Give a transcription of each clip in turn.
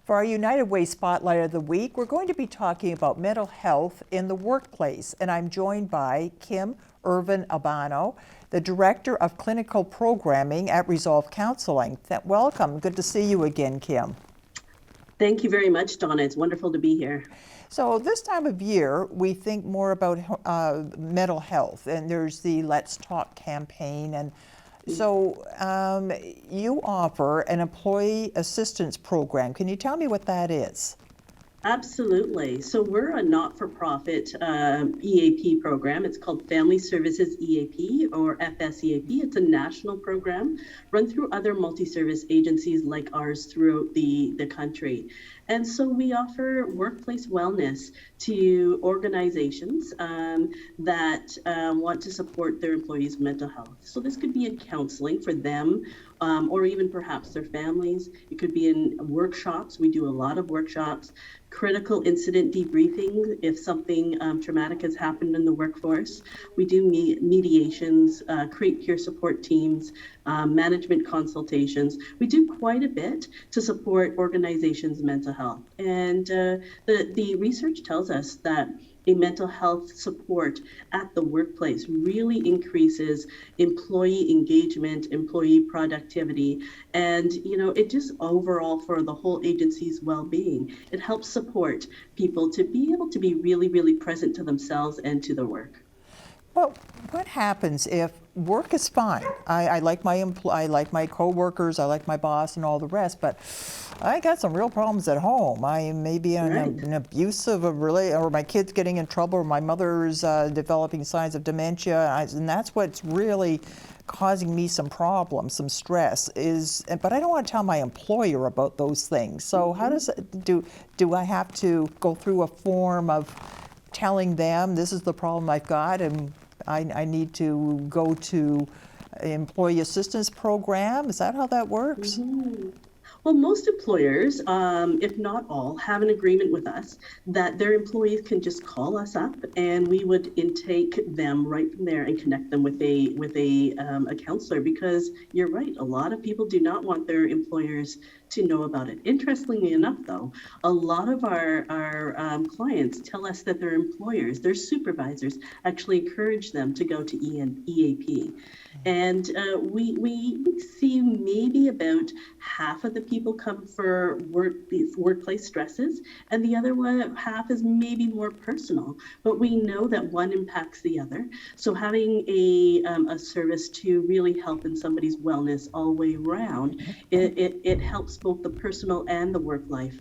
For our United Way Spotlight of the Week, we're going to be talking about mental health in the workplace, and I'm joined by Kim Irvine-Albano, the Director of Clinical Programming at Resolve Counselling. Welcome. Good to see you again, Kim. Thank you very much, Donna. It's wonderful to be here. So this time of year, we think more about mental health, and there's the Let's Talk campaign. And so you offer an employee assistance program. Can you tell me what that is? Absolutely. So we're a not-for-profit EAP program. It's called Family Services EAP or FSEAP. It's a national program run through other multi-service agencies like ours throughout the country. And so we offer workplace wellness to organizations that want to support their employees' mental health. So this could be in counseling for them or even perhaps their families. It could be in workshops. We do a lot of workshops, critical incident debriefing if something traumatic has happened in the workforce. We do mediations, create peer support teams, management consultations. We do quite a bit to support organizations' mental health. And the research tells us that a mental health support at the workplace really increases employee engagement, employee productivity, and it just overall for the whole agency's well-being. It helps support people to be able to be really, really present to themselves and to their work. Well, what happens if work is fine? I like my coworkers, I like my boss and all the rest, but I got some real problems at home. I may be in an abusive or my kid's getting in trouble, or my mother's developing signs of dementia, and that's what's really causing me some problems, some stress. But I don't want to tell my employer about those things. So how does do I have to go through a form of telling them this is the problem I've got and I need to go to an employee assistance program? Is that how that works? Mm-hmm. Well, most employers, if not all, have an agreement with us that their employees can just call us up and we would intake them right from there and connect them with a counselor, because you're right, a lot of people do not want their employers to know about it. Interestingly enough, though, a lot of our clients tell us that their employers, their supervisors, actually encourage them to go to EAP. And we see maybe about half of the people come for workplace stresses, and the other half is maybe more personal. But we know that one impacts the other. So having a service to really help in somebody's wellness all the way around, it helps both the personal and the work life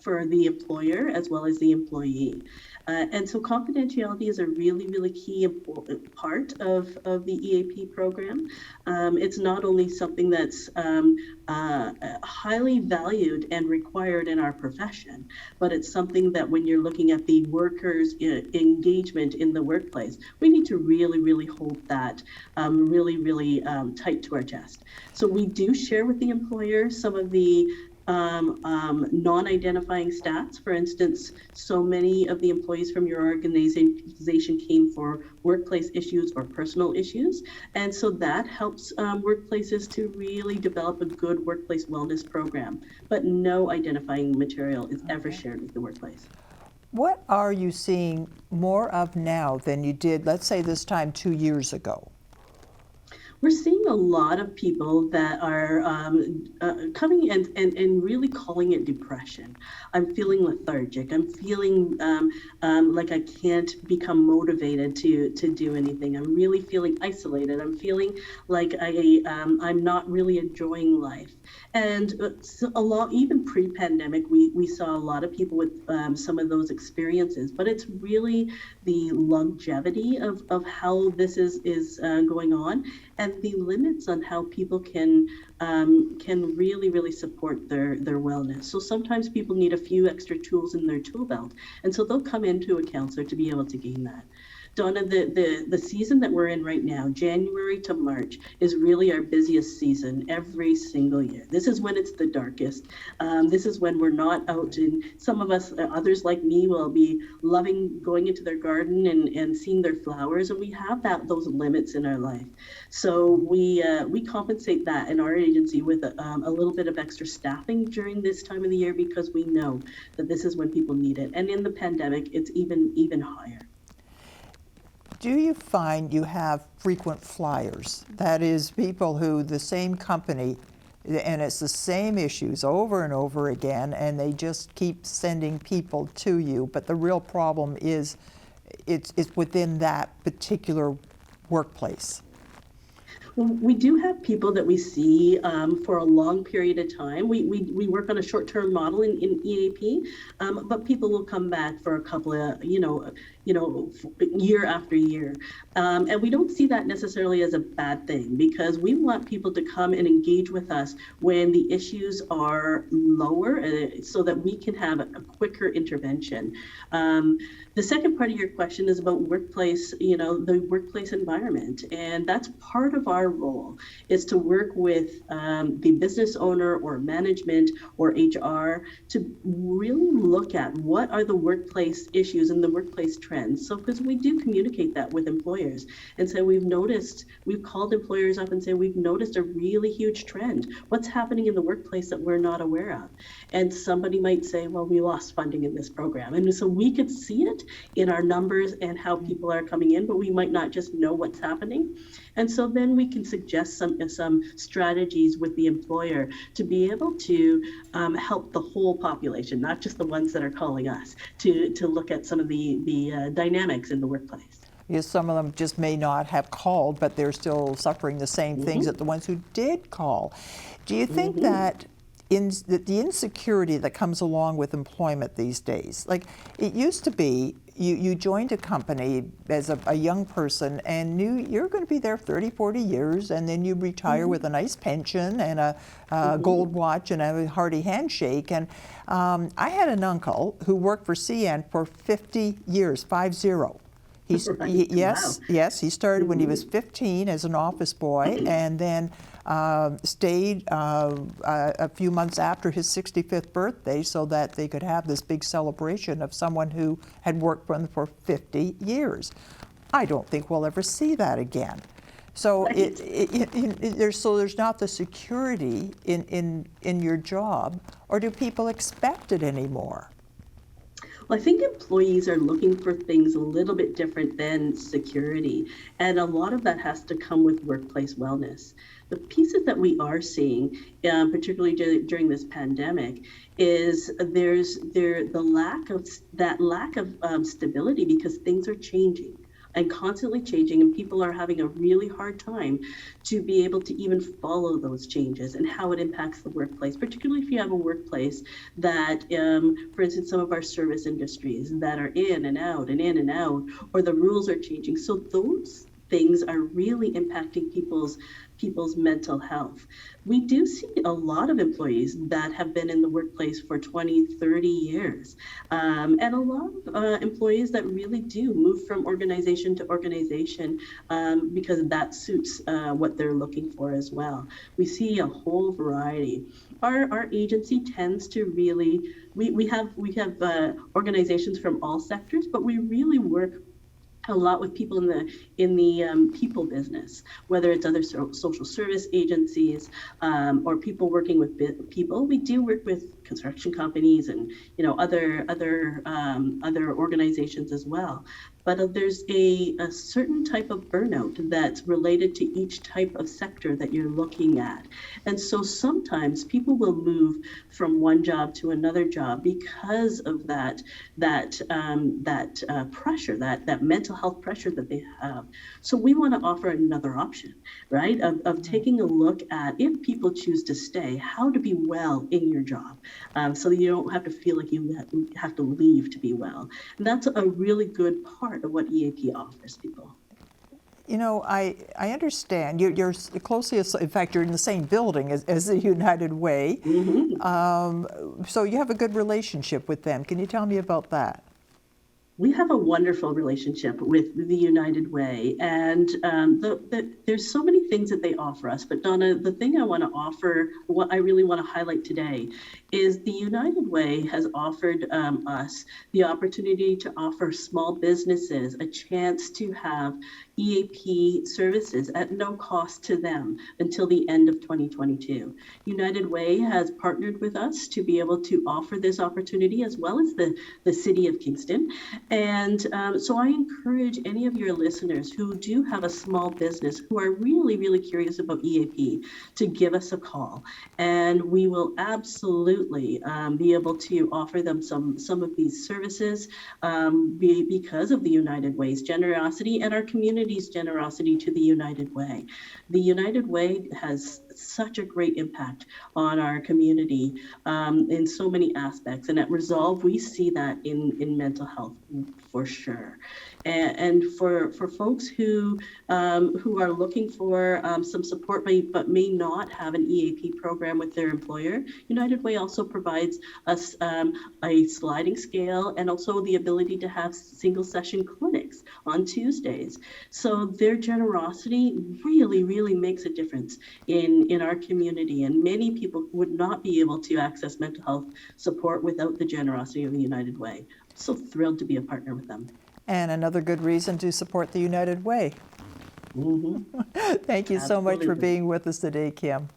for the employer as well as the employee. And so confidentiality is a really, really key important part of the EAP program. It's not only something that's highly valued and required in our profession, but it's something that when you're looking at the workers' engagement in the workplace, we need to really, really hold that really, really tight to our chest. So we do share with the employer some of the non-identifying stats. For instance, so many of the employees from your organization came for workplace issues or personal issues. And so that helps workplaces to really develop a good workplace wellness program. But no identifying material is ever shared with the workplace. What are you seeing more of now than you did, let's say, this time 2 years ago? We're seeing a lot of people that are coming and really calling it depression. I'm feeling lethargic. I'm feeling like I can't become motivated to do anything. I'm really feeling isolated. I'm feeling like I'm not really enjoying life. And even pre-pandemic, we saw a lot of people with some of those experiences. But it's really the longevity of how this is going on, and the limits on how people can really, really support their wellness. So sometimes people need a few extra tools in their tool belt, and so they'll come into a counselor to be able to gain that. Donna, the season that we're in right now, January to March, is really our busiest season every single year. This is when it's the darkest. This is when we're not out, and some of us, others like me, will be loving going into their garden and seeing their flowers, and we have those limits in our life. So we compensate that in our agency with a little bit of extra staffing during this time of the year, because we know that this is when people need it. And in the pandemic, it's even higher. Do you find you have frequent flyers? That is, people who, the same company, and it's the same issues over and over again, and they just keep sending people to you, but the real problem is it's within that particular workplace? Well, we do have people that we see for a long period of time. We work on a short-term model in EAP, but people will come back for a couple of, year after year. And we don't see that necessarily as a bad thing, because we want people to come and engage with us when the issues are lower, so that we can have a quicker intervention. The second part of your question is about workplace, the workplace environment. And that's part of our role, is to work with the business owner or management or HR to really look at what are the workplace issues and the workplace trends. So, because we do communicate that with employers, and so we've called employers up and say, we've noticed a really huge trend. What's happening in the workplace that we're not aware of? And somebody might say, well, we lost funding in this program. And so we could see it in our numbers and how people are coming in, but we might not just know what's happening. And so then we can suggest some strategies with the employer to be able to help the whole population, not just the ones that are calling us, to look at some of the dynamics in the workplace. Yes, some of them just may not have called, but they're still suffering the same things that the ones who did call. Do you think that the insecurity that comes along with employment these days, like it used to be, you joined a company as a young person and knew you're going to be there 30, 40 years, and then you retire with a nice pension and a gold watch and a hearty handshake. And I had an uncle who worked for CN for 50 years, 50. Yes, he started when he was 15 as an office boy, and then stayed a few months after his 65th birthday so that they could have this big celebration of someone who had worked for them for 50 years. I don't think we'll ever see that again. So there's not the security in your job, or do people expect it anymore? Well, I think employees are looking for things a little bit different than security, and a lot of that has to come with workplace wellness. The pieces that we are seeing, particularly during this pandemic, is there's the lack of stability, because things are changing and constantly changing, and people are having a really hard time to be able to even follow those changes and how it impacts the workplace, particularly if you have a workplace that, for instance, some of our service industries that are in and out and in and out, or the rules are changing. So those things are really impacting people's mental health. We do see a lot of employees that have been in the workplace for 20, 30 years, and a lot of employees that really do move from organization to organization because that suits what they're looking for as well. We see a whole variety. Our agency tends to really, we have organizations from all sectors, but we really work a lot with people in the people business, whether it's other social service agencies or people working with people. We do work with construction companies and other organizations as well. But there's a certain type of burnout that's related to each type of sector that you're looking at. And so sometimes people will move from one job to another job because of that pressure, that mental health pressure that they have. So we want to offer another option, right? Of taking a look at, if people choose to stay, how to be well in your job, so that you don't have to feel like you have to leave to be well. And that's a really good part of what EAP offers people. I understand. You're closely, in fact, you're in the same building as the United Way. So you have a good relationship with them. Can you tell me about that? We have a wonderful relationship with the United Way, and there's so many things that they offer us. But Donna, the thing I want to offer, what I really want to highlight today, is the United Way has offered us the opportunity to offer small businesses a chance to have EAP services at no cost to them until the end of 2022. United Way has partnered with us to be able to offer this opportunity, as well as the City of Kingston. And so I encourage any of your listeners who do have a small business, who are really, really curious about EAP, to give us a call. And we will absolutely be able to offer them some of these services because of the United Way's generosity and our community's generosity to the United Way. The United Way has such a great impact on our community in so many aspects. And at Resolve, we see that in mental health for sure. And for folks who are looking for some support but may not have an EAP program with their employer, United Way also provides us a sliding scale and also the ability to have single session clinics on Tuesdays. So their generosity really, really makes a difference in our community. And many people would not be able to access mental health support without the generosity of the United Way. So thrilled to be a partner with them. And another good reason to support the United Way. Mm-hmm. Thank you so much for being with us today, Kim.